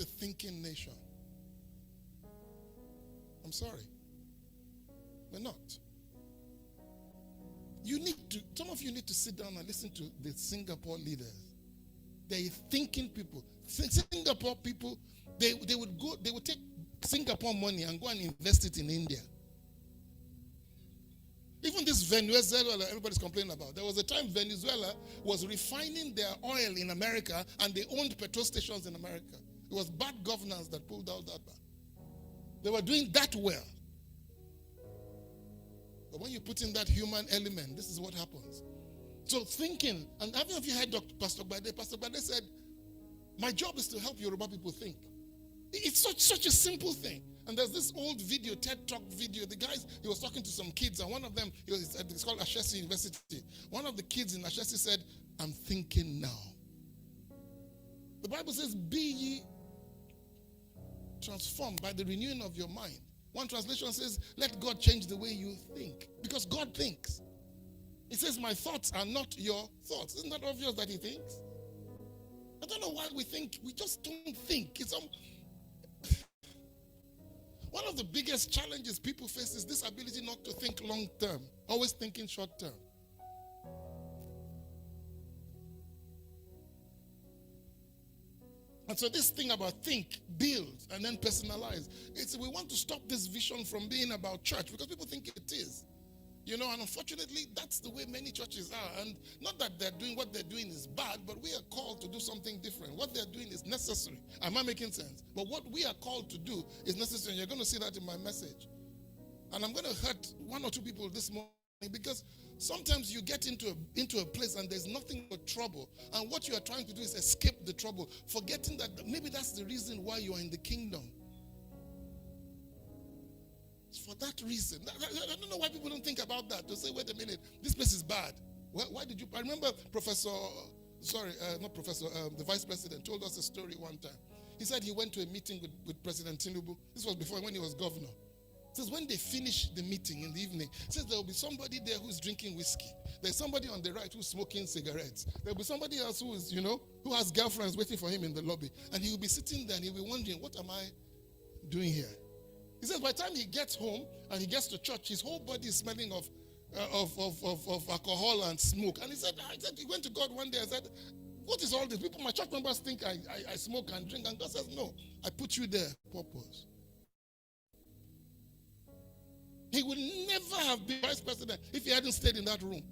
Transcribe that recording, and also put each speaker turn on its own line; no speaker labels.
a thinking nation. I'm sorry. We're not. Some of you need to sit down and listen to the Singapore leaders. They're thinking people. Singapore people, they would take Singapore money and go and invest it in India. Even this Venezuela everybody's complaining about. There was a time Venezuela was refining their oil in America and they owned petrol stations in America. It was bad governance that pulled out that back. They were doing that well. But when you put in that human element, this is what happens. So thinking, and haven't of you heard Pastor Bade? Pastor Bade said, my job is to help Yoruba people think. It's such a simple thing. And there's this old video, TED Talk video. The guys, he was talking to some kids, and one of them, it's called Ashesi University. One of the kids in Ashesi said, I'm thinking now. The Bible says, be ye transformed by the renewing of your mind. One translation says, let God change the way you think. Because God thinks. He says, my thoughts are not your thoughts. Isn't that obvious that he thinks? I don't know why we think. We just don't think. One of the biggest challenges people face is this ability not to think long term, always thinking short term. And so this thing about think, build, and then personalize, we want to stop this vision from being about church because people think it is. And unfortunately, that's the way many churches are. And not that they're doing what they're doing is bad, but we are called to do something different. What they're doing is necessary. Am I making sense? But what we are called to do is necessary. You're going to see that in my message. And I'm going to hurt one or two people this morning because sometimes you get into a place and there's nothing but trouble. And what you are trying to do is escape the trouble, forgetting that maybe that's the reason why you are in the kingdom. For that reason. I don't know why people don't think about that. They say, wait a minute, this place is bad. Why did you? I remember the vice president told us a story one time. He said he went to a meeting with President Tinubu. This was before when he was governor. He says when they finish the meeting in the evening, he says there will be somebody there who's drinking whiskey. There's somebody on the right who's smoking cigarettes. There'll be somebody else who is, who has girlfriends waiting for him in the lobby. And he will be sitting there and he'll be wondering, what am I doing here? He says by the time he gets home and he gets to church, his whole body is smelling of alcohol and smoke. And he said he went to God one day and said, what is all this? My church members think I smoke and drink. And God says, no, I put you there, purpose. He would never have been vice president if he hadn't stayed in that room.